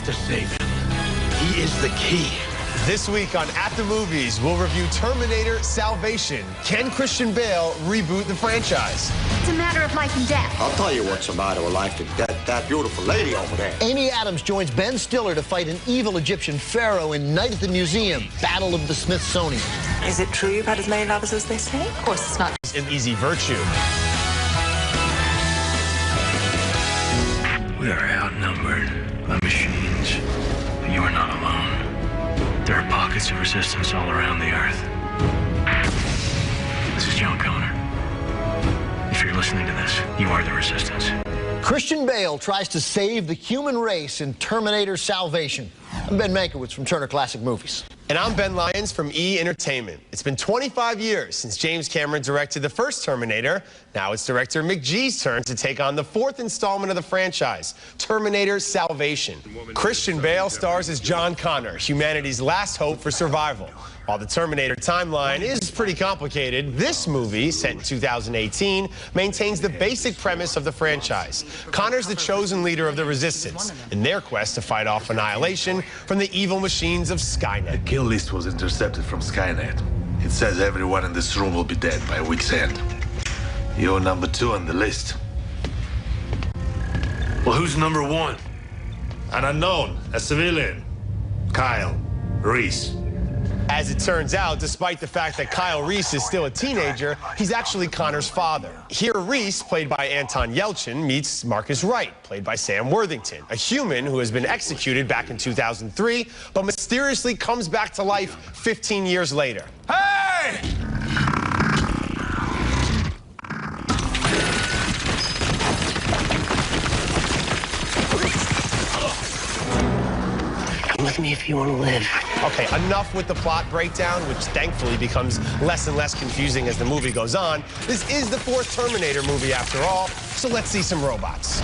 have to save him. He is the key. This week on At the Movies, we'll review Terminator Salvation. Can Christian Bale reboot the franchise? It's a matter of life and death. I'll tell you what's the matter with life and death. That beautiful lady over there. Amy Adams joins Ben Stiller to fight an evil Egyptian pharaoh in Night at the Museum, Battle of the Smithsonian. Is it true you've had as many lovers as they say? Of course it's not. An Easy Virtue. We are outnumbered by machines. You are not alone. There are pockets of resistance all around the Earth. This is John Connor. If you're listening to this, you are the resistance. Christian Bale tries to save the human race in Terminator Salvation. I'm Ben Mankiewicz from Turner Classic Movies. And I'm Ben Lyons from E! Entertainment. It's been 25 years since James Cameron directed the first Terminator. Now it's director McGee's turn to take on the fourth installment of the franchise, Terminator Salvation. Christian Bale stars as John Connor, humanity's last hope for survival. While the Terminator timeline is pretty complicated, this movie, set in 2018, maintains the basic premise of the franchise. Connor's the chosen leader of the Resistance in their quest to fight off annihilation from the evil machines of Skynet. The kill list was intercepted from Skynet. It says everyone in this room will be dead by a week's end. You're number 2 on the list. Well, who's number 1? An unknown, a civilian. Kyle Reese. As it turns out, despite the fact that Kyle Reese is still a teenager, he's actually Connor's father. Here, Reese, played by Anton Yelchin, meets Marcus Wright, played by Sam Worthington, a human who has been executed back in 2003, but mysteriously comes back to life 15 years later. Hey! Come with me if you want to live. Okay, enough with the plot breakdown, which thankfully becomes less and less confusing as the movie goes on. This is the fourth Terminator movie after all, so let's see some robots.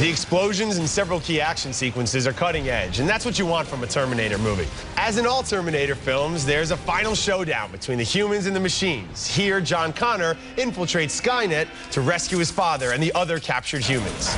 The explosions and several key action sequences are cutting edge, and that's what you want from a Terminator movie. As in all Terminator films, there's a final showdown between the humans and the machines. Here, John Connor infiltrates Skynet to rescue his father and the other captured humans.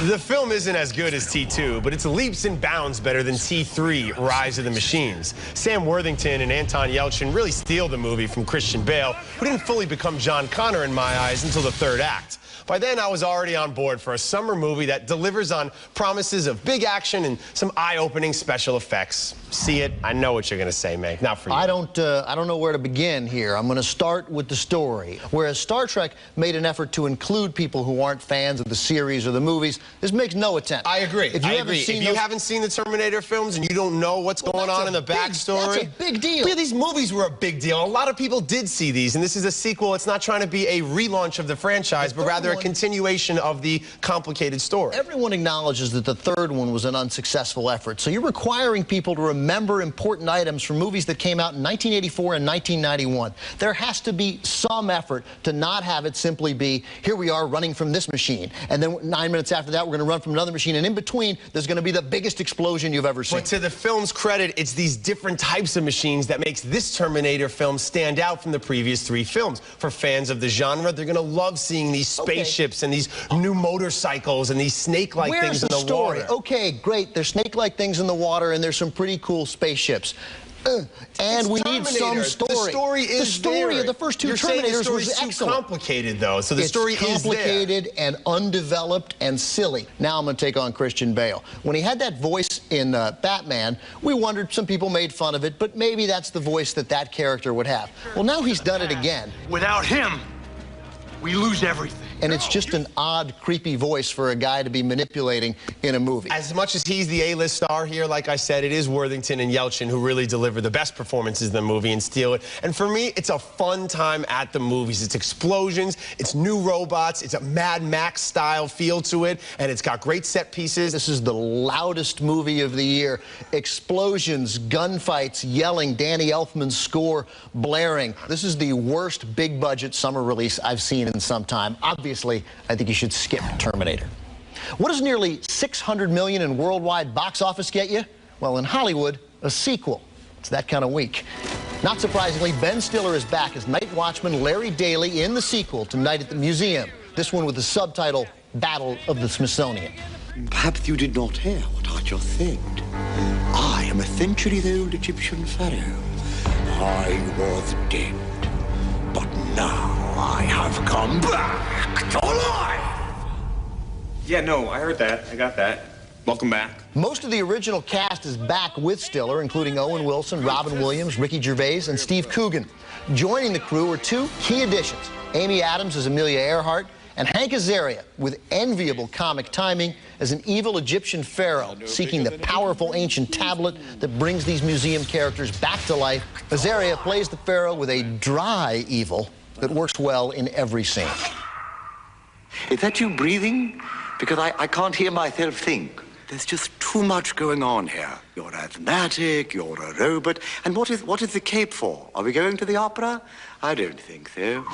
The film isn't as good as T2, but it's leaps and bounds better than T3, Rise of the Machines. Sam Worthington and Anton Yelchin really steal the movie from Christian Bale, who didn't fully become John Connor in my eyes until the third act. By then, I was already on board for a summer movie that delivers on promises of big action and some eye-opening special effects. See it? I know what you're going to say, Meg. Not for you. I don't know where to begin here. I'm going to start with the story. Whereas Star Trek made an effort to include people who aren't fans of the series or the movies, this makes no attempt. I agree. If you haven't seen the Terminator films and you don't know what's going on in the backstory, that's a big deal. Yeah, these movies were a big deal. A lot of people did see these, and this is a sequel. It's not trying to be a relaunch of the franchise, but rather a continuation of the complicated story. Everyone acknowledges that the third one was an unsuccessful effort, so you're requiring people to remember important items from movies that came out in 1984 and 1991. There has to be some effort to not have it simply be, here we are running from this machine, and then 9 minutes after that, we're going to run from another machine, and in between, there's going to be the biggest explosion you've ever seen. But to the film's credit, it's these different types of machines that makes this Terminator film stand out from the previous 3 films. For fans of the genre, they're going to love seeing these spaceships and these new motorcycles and these snake-like things in the water. Okay, great. There's snake-like things in the water, and there's some pretty cool spaceships. And we need some story. The story is the story of the first 2 Terminators was excellent. Too complicated, though. So the story is there. It's complicated and undeveloped and silly. Now I'm going to take on Christian Bale. When he had that voice in Batman, we wondered, some people made fun of it, but maybe that's the voice that that character would have. Well, now he's done it again. Without him, we lose everything. And it's just an odd, creepy voice for a guy to be manipulating in a movie. As much as he's the A-list star here, like I said, it is Worthington and Yelchin who really deliver the best performances in the movie and steal it. And for me, it's a fun time at the movies. It's explosions, it's new robots, it's a Mad Max-style feel to it, and it's got great set pieces. This is the loudest movie of the year. Explosions, gunfights, yelling, Danny Elfman's score blaring. This is the worst big-budget summer release I've seen seen in some time. Obviously, I think you should skip Terminator. What does nearly $600 million in worldwide box office get you? Well, in Hollywood, a sequel. It's that kind of week. Not surprisingly, Ben Stiller is back as Night Watchman Larry Daly in the sequel to Night at the Museum. This one with the subtitle, Battle of the Smithsonian. Perhaps you did not hear what I just said. I am a centuries-old Egyptian pharaoh. I was dead, but now I have come back to life. Yeah, no, I heard that. I got that. Welcome back. Most of the original cast is back with Stiller, including Owen Wilson, Robin Williams, Ricky Gervais, and Steve Coogan. Joining the crew are two key additions: Amy Adams as Amelia Earhart, and Hank Azaria, with enviable comic timing, as an evil Egyptian pharaoh seeking the powerful ancient tablet that brings these museum characters back to life. Azaria plays the pharaoh with a dry evil that works well in every scene. Is that you breathing? Because I can't hear myself think. There's just too much going on here. You're asthmatic, you're a robot. And what is the cape for? Are we going to the opera? I don't think so.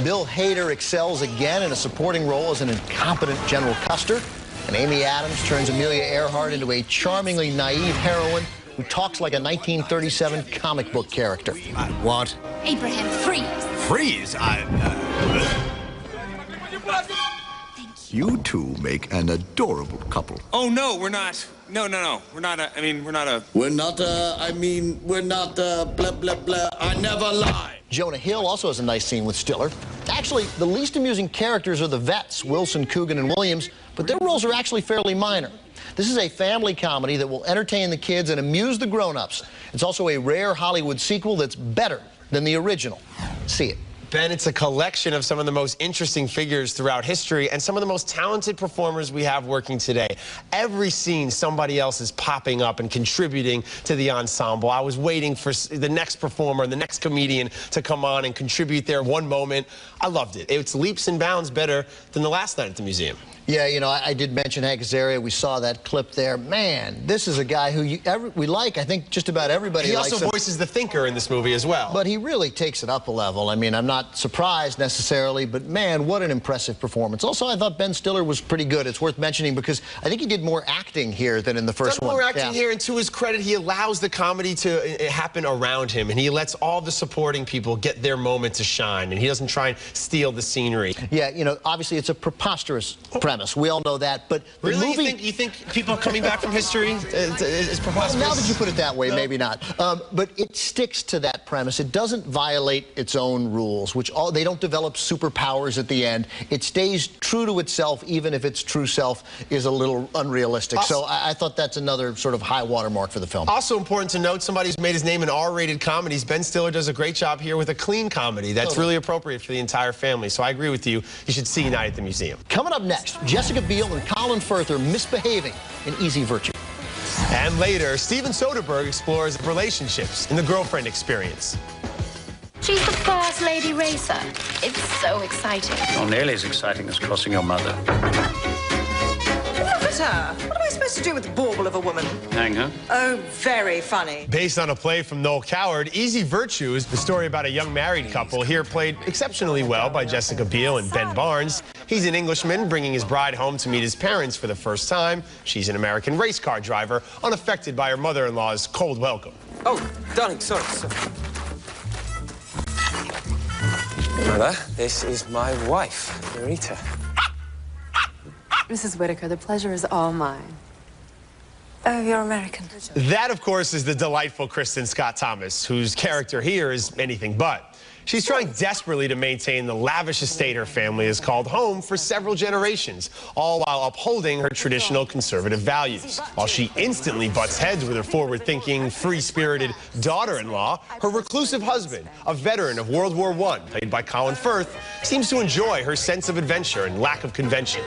Bill Hader excels again in a supporting role as an incompetent General Custer. And Amy Adams turns Amelia Earhart into a charmingly naive heroine who talks like a 1937 comic book character. What? Abraham, freeze! Freeze? You two make an adorable couple. Oh, no, we're not. No. We're not we're not blah, blah, blah. I never lie. Jonah Hill also has a nice scene with Stiller. Actually, the least amusing characters are the vets, Wilson, Coogan, and Williams, but their roles are actually fairly minor. This is a family comedy that will entertain the kids and amuse the grown-ups. It's also a rare Hollywood sequel that's better than the original. See it. Ben, it's a collection of some of the most interesting figures throughout history and some of the most talented performers we have working today. Every scene, somebody else is popping up and contributing to the ensemble. I was waiting for the next performer, the next comedian to come on and contribute their one moment. I loved it. It's leaps and bounds better than the last Night at the Museum. Yeah, you know, I did mention Hank Azaria. We saw that clip there. Man, this is a guy who we like. I think just about everybody likes him. He also voices the thinker in this movie as well. But he really takes it up a level. I mean, I'm not surprised necessarily, but man, what an impressive performance. Also, I thought Ben Stiller was pretty good. It's worth mentioning because I think he did more acting here than in the first one. More acting here, and to his credit, he allows the comedy to happen around him, and he lets all the supporting people get their moment to shine, and he doesn't try and steal the scenery. Yeah, you know, obviously it's a preposterous premise. We all know that, but the really, movie... you think people coming back from history is preposterous? Well, now that you put it that way, no. Maybe not. But it sticks to that premise. It doesn't violate its own rules, which they don't develop superpowers at the end. It stays true to itself, even if its true self is a little unrealistic. So I thought that's another sort of high watermark for the film. Also important to note, somebody who's made his name in R-rated comedies. Ben Stiller does a great job here with a clean comedy that's really appropriate for the entire family. So I agree with you. You should see Night at the Museum. Coming up next, Jessica Biel and Colin Firth are misbehaving in Easy Virtue. And later, Steven Soderbergh explores relationships in The Girlfriend Experience. She's the first lady racer. It's so exciting. Not nearly as exciting as crossing your mother. Look at her. What am I supposed to do with the bauble of a woman? Hang her. Oh, very funny. Based on a play from Noel Coward, Easy Virtue is the story about a young married couple, here played exceptionally well by Jessica Biel and Ben Barnes. He's an Englishman bringing his bride home to meet his parents for the first time. She's an American race car driver, unaffected by her mother-in-law's cold welcome. Oh, darling, sorry. Mother, this is my wife, Rita. Mrs. Whitaker, the pleasure is all mine. Oh, you're American. That, of course, is the delightful Kristen Scott Thomas, whose character here is anything but. She's trying desperately to maintain the lavish estate her family has called home for several generations, all while upholding her traditional conservative values. While she instantly butts heads with her forward-thinking, free-spirited daughter-in-law, her reclusive husband, a veteran of World War I, played by Colin Firth, seems to enjoy her sense of adventure and lack of convention.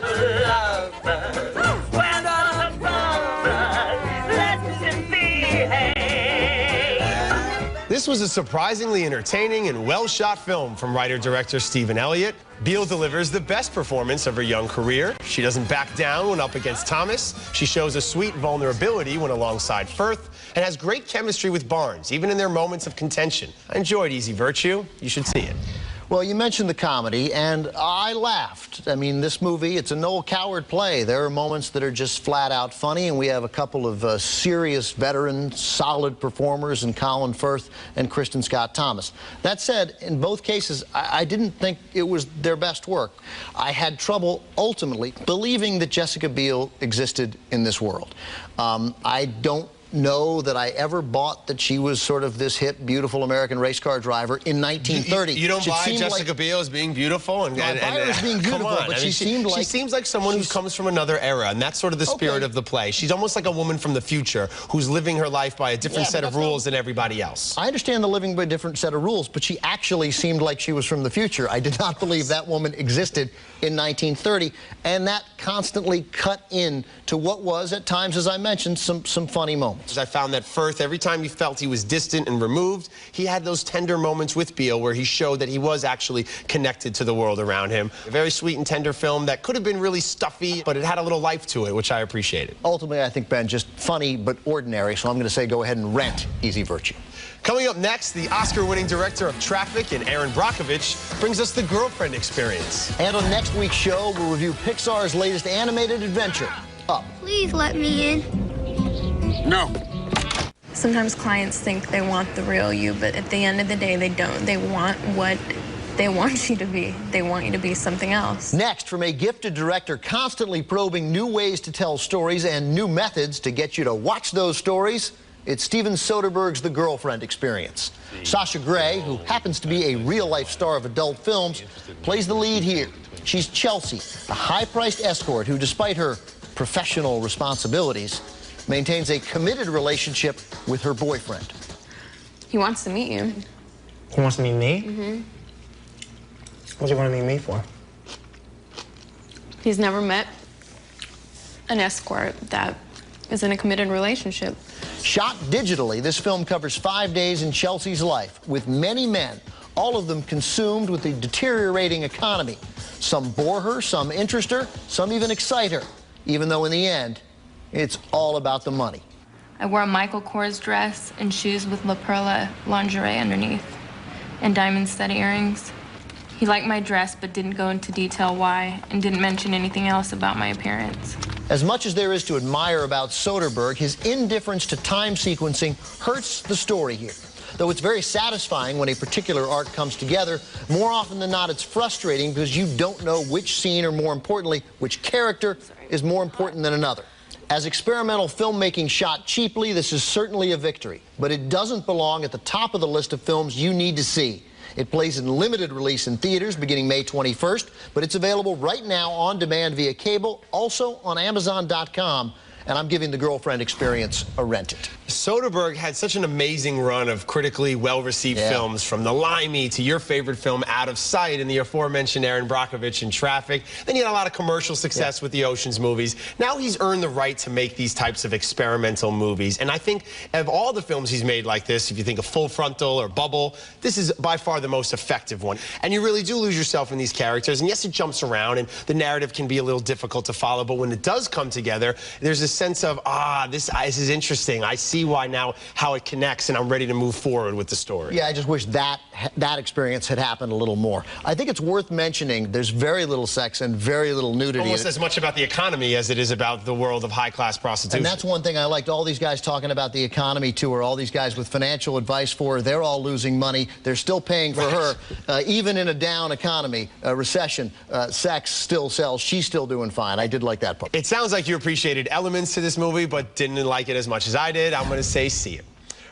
This was a surprisingly entertaining and well-shot film from writer-director Stephen Elliott. Biel delivers the best performance of her young career. She doesn't back down when up against Thomas. She shows a sweet vulnerability when alongside Firth, and has great chemistry with Barnes, even in their moments of contention. I enjoyed Easy Virtue. You should see it. Well, you mentioned the comedy, and I laughed. I mean, this movie, it's a Noel Coward play. There are moments that are just flat-out funny, and we have a couple of serious veteran, solid performers in Colin Firth and Kristen Scott Thomas. That said, in both cases, I didn't think it was their best work. I had trouble, ultimately, believing that Jessica Biel existed in this world. I don't know that I ever bought that she was sort of this hip, beautiful American race car driver in 1930. You don't buy Jessica Biel as being beautiful? And, I buy her as being beautiful, but she seems like someone who comes from another era, and that's sort of the spirit of the play. She's almost like a woman from the future who's living her life by a different set of rules than everybody else. I understand the living by a different set of rules, but she actually seemed like she was from the future. I did not believe that woman existed in 1930, and that constantly cut in to what was, at times, as I mentioned, some funny moments. I found that Firth, every time you felt he was distant and removed, he had those tender moments with Biel where he showed that he was actually connected to the world around him. A very sweet and tender film that could have been really stuffy, but it had a little life to it, which I appreciated. Ultimately, I think, Ben, just funny but ordinary, so I'm going to say go ahead and rent Easy Virtue. Coming up next, the Oscar-winning director of Traffic and Aaron Brockovich brings us The Girlfriend Experience. And on next week's show, we'll review Pixar's latest animated adventure, Up. Please let me in. No. Sometimes clients think they want the real you, but at the end of the day, they don't. They want what they want you to be. They want you to be something else. Next, from a gifted director constantly probing new ways to tell stories and new methods to get you to watch those stories, it's Steven Soderbergh's The Girlfriend Experience. Sasha Grey, who happens to be a real-life star of adult films, plays the lead here. She's Chelsea, a high-priced escort who, despite her professional responsibilities, maintains a committed relationship with her boyfriend. He wants to meet you. He wants to meet me? Mm-hmm. What's he want to meet me for? He's never met an escort that is in a committed relationship. Shot digitally, this film covers 5 days in Chelsea's life with many men, all of them consumed with the deteriorating economy. Some bore her, some interest her, some even excite her, even though in the end, it's all about the money. I wore a Michael Kors dress and shoes with La Perla lingerie underneath and diamond-stud earrings. He liked my dress but didn't go into detail why and didn't mention anything else about my appearance. As much as there is to admire about Soderbergh, his indifference to time sequencing hurts the story here. Though it's very satisfying when a particular arc comes together, more often than not it's frustrating because you don't know which scene, or more importantly, which character is more important than another. As experimental filmmaking shot cheaply, this is certainly a victory, but it doesn't belong at the top of the list of films you need to see. It plays in limited release in theaters beginning May 21st, but it's available right now on demand via cable, also on Amazon.com. And I'm giving The Girlfriend Experience a rent it. Soderbergh had such an amazing run of critically well-received films, from The Limey to your favorite film, Out of Sight, and the aforementioned Aaron Brockovich in Traffic. Then he had a lot of commercial success with the Ocean's movies. Now he's earned the right to make these types of experimental movies. And I think of all the films he's made like this, if you think of Full Frontal or Bubble, this is by far the most effective one. And you really do lose yourself in these characters. And yes, it jumps around, and the narrative can be a little difficult to follow, but when it does come together, there's this sense of, this is interesting. I see why now how it connects, and I'm ready to move forward with the story. Yeah, I just wish that experience had happened a little more. I think it's worth mentioning there's very little sex and very little nudity. Almost as much about the economy as it is about the world of high-class prostitution. And that's one thing I liked. All these guys talking about the economy tour, all these guys with financial advice for her, they're all losing money. They're still paying for her. Even in a down economy, a recession, sex still sells. She's still doing fine. I did like that part. It sounds like you appreciated elements to this movie, but didn't like it as much as I did. I'm going to say see it.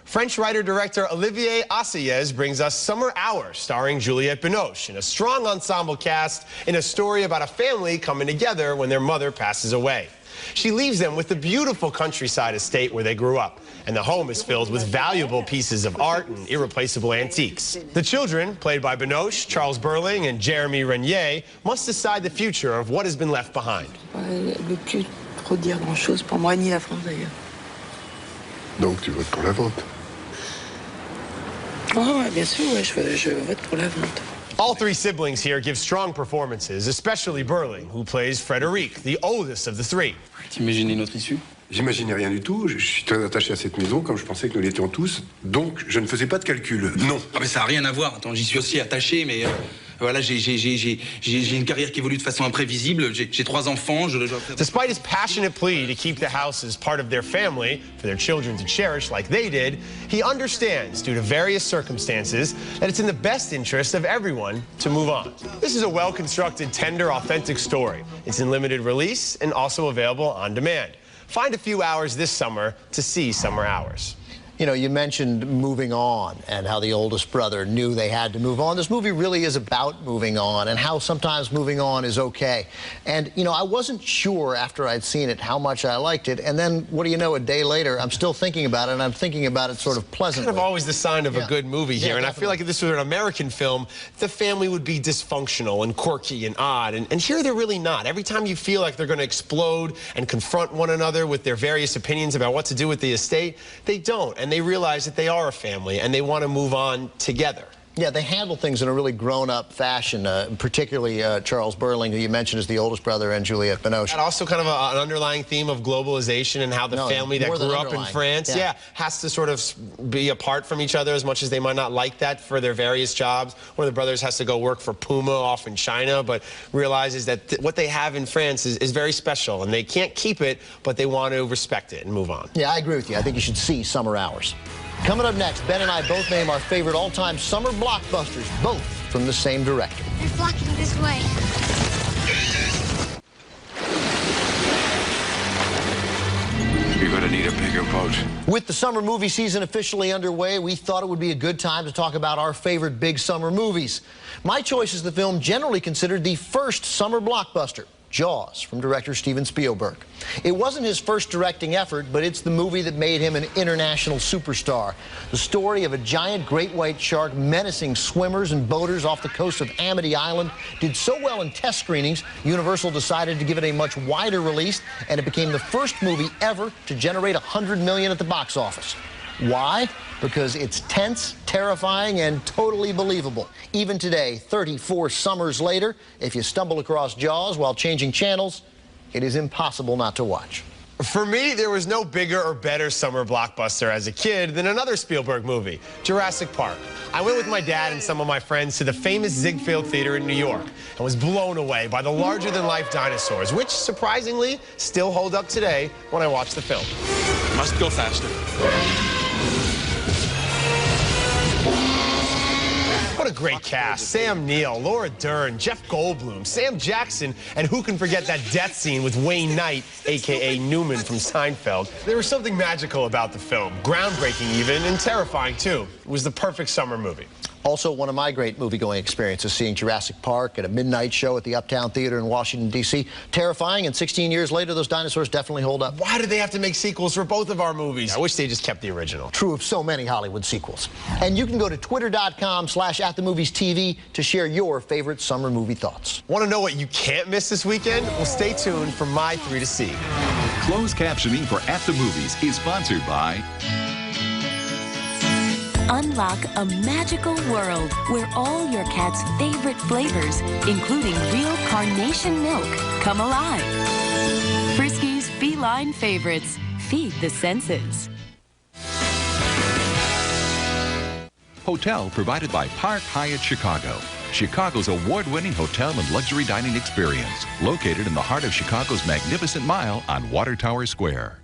French writer-director Olivier Assayas brings us Summer Hour, starring Juliette Binoche, in a strong ensemble cast in a story about a family coming together when their mother passes away. She leaves them with the beautiful countryside estate where they grew up, and the home is filled with valuable pieces of art and irreplaceable antiques. The children, played by Binoche, Charles Burling, and Jeremy Renier, must decide the future of what has been left behind. Donc tu votes pour la vente? Oh, bien sûr, je vote pour la vente. All three siblings here give strong performances, especially Burling, who plays Frédéric, the oldest of the three. T'imaginais notre issue? J'imaginais rien du tout. Je suis très attaché à cette maison, comme je pensais que nous l'étions tous. Donc, je ne faisais pas de calcul. Non. Ah, mais ça n'a rien à voir. Attends, j'y suis aussi attaché, mais Voilà, j'ai une carrière qui évolue de façon imprévisible. J'ai 3 enfants. Despite his passionate plea to keep the house as part of their family, for their children to cherish like they did, he understands, due to various circumstances, that it's in the best interest of everyone to move on. This is a well-constructed, tender, authentic story. It's in limited release and also available on demand. Find a few hours this summer to see Summer Hours. You know, you mentioned moving on and how the oldest brother knew they had to move on. This movie really is about moving on and how sometimes moving on is okay. And, you know, I wasn't sure after I'd seen it how much I liked it. And then, what do you know, a day later, I'm still thinking about it, and I'm thinking about it sort of pleasantly. Kind of always the sign of a good movie here. And definitely. I feel like if this was an American film, the family would be dysfunctional and quirky and odd. And here they're really not. Every time you feel like they're going to explode and confront one another with their various opinions about what to do with the estate, they don't. And they realize that they are a family and they want to move on together. Yeah, they handle things in a really grown-up fashion, particularly Charles Berling, who you mentioned is the oldest brother, and Juliette Binoche. And also kind of an underlying theme of globalization and how the family that grew up in France has to sort of be apart from each other as much as they might not like that for their various jobs. One of the brothers has to go work for Puma off in China, but realizes that what they have in France is very special, and they can't keep it, but they want to respect it and move on. Yeah, I agree with you. I think you should see Summer Hours. Coming up next, Ben and I both name our favorite all-time summer blockbusters, both from the same director. They're flocking this way. You're going to need a bigger boat. With the summer movie season officially underway, we thought it would be a good time to talk about our favorite big summer movies. My choice is the film generally considered the first summer blockbuster, Jaws, from director Steven Spielberg. It wasn't his first directing effort, but it's the movie that made him an international superstar. The story of a giant great white shark menacing swimmers and boaters off the coast of Amity Island did so well in test screenings, Universal decided to give it a much wider release, and it became the first movie ever to generate $100 million at the box office. Why? Because it's tense, terrifying, and totally believable. Even today, 34 summers later, if you stumble across Jaws while changing channels, it is impossible not to watch. For me, there was no bigger or better summer blockbuster as a kid than another Spielberg movie, Jurassic Park. I went with my dad and some of my friends to the famous Ziegfeld Theater in New York and was blown away by the larger-than-life dinosaurs, which, surprisingly, still hold up today when I watch the film. Must go faster. What a great cast. Sam Neill, Laura Dern, Jeff Goldblum, Sam Jackson, and who can forget that death scene with Wayne Knight, a.k.a. Newman from Seinfeld. There was something magical about the film, groundbreaking even, and terrifying too. It was the perfect summer movie. Also, one of my great movie-going experiences, seeing Jurassic Park at a midnight show at the Uptown Theater in Washington, D.C. Terrifying, and 16 years later, those dinosaurs definitely hold up. Why did they have to make sequels for both of our movies? I wish they just kept the original. True of so many Hollywood sequels. And you can go to twitter.com/atthemoviestv to share your favorite summer movie thoughts. Want to know what you can't miss this weekend? Well, stay tuned for My 3 to See. Closed captioning for At the Movies is sponsored by... Unlock a magical world where all your cat's favorite flavors, including real carnation milk, come alive. Frisky's feline favorites. Feed the senses. Hotel provided by Park Hyatt Chicago. Chicago's award-winning hotel and luxury dining experience. Located in the heart of Chicago's Magnificent Mile on Water Tower Square.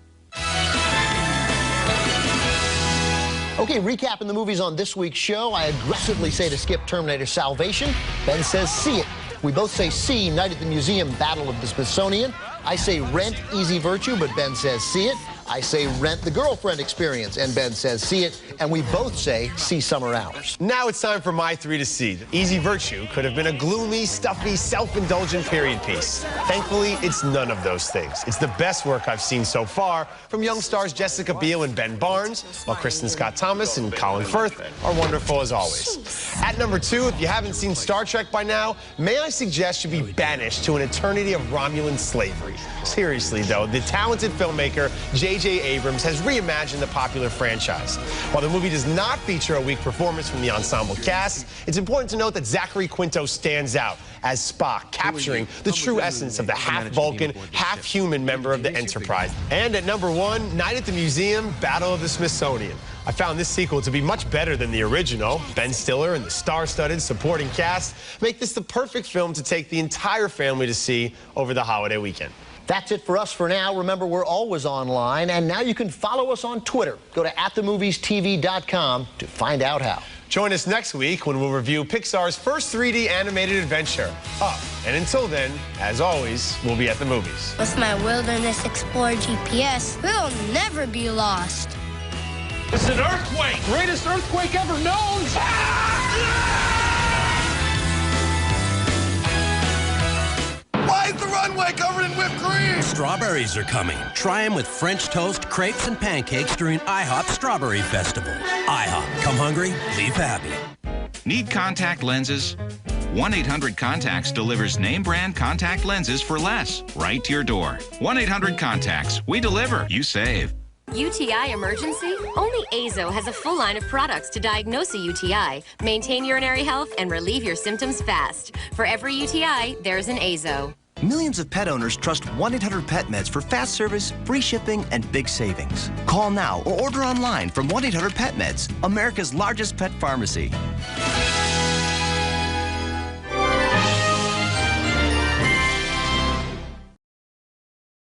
Okay, recapping the movies on this week's show, I aggressively say to skip Terminator Salvation. Ben says see it. We both say see Night at the Museum, Battle of the Smithsonian. I say rent Easy Virtue, but Ben says see it. I say rent The Girlfriend Experience, and Ben says see it. And we both say see Summer Hours. Now it's time for My 3 to See. Easy Virtue could have been a gloomy, stuffy, self-indulgent period piece. Thankfully, it's none of those things. It's the best work I've seen so far from young stars Jessica Biel and Ben Barnes, while Kristen Scott Thomas and Colin Firth are wonderful as always. At number 2, if you haven't seen Star Trek by now, may I suggest you be banished to an eternity of Romulan slavery. Seriously, though, the talented filmmaker J. J.J. Abrams has reimagined the popular franchise. While the movie does not feature a weak performance from the ensemble cast, it's important to note that Zachary Quinto stands out as Spock, capturing the true essence of the half-Vulcan, half-human member of the Enterprise. And at number 1, Night at the Museum, Battle of the Smithsonian. I found this sequel to be much better than the original. Ben Stiller and the star-studded supporting cast make this the perfect film to take the entire family to see over the holiday weekend. That's it for us for now. Remember, we're always online, and now you can follow us on Twitter. Go to @themoviestv.com to find out how. Join us next week when we'll review Pixar's first 3D animated adventure, Up. And until then, as always, we'll be at the movies. With my Wilderness Explorer GPS, we'll never be lost. It's an earthquake! Greatest earthquake ever known! Why is the runway covered in whipped cream? Strawberries are coming. Try them with French toast, crepes, and pancakes during IHOP Strawberry Festival. IHOP. Come hungry, leave happy. Need contact lenses? 1-800-CONTACTS delivers name-brand contact lenses for less, right to your door. 1-800-CONTACTS. We deliver. You save. UTI emergency? Only Azo has a full line of products to diagnose a UTI, maintain urinary health, and relieve your symptoms fast. For every UTI, there's an Azo. Millions of pet owners trust 1-800-PET-MEDS for fast service, free shipping, and big savings. Call now or order online from 1-800-PET-MEDS, America's largest pet pharmacy.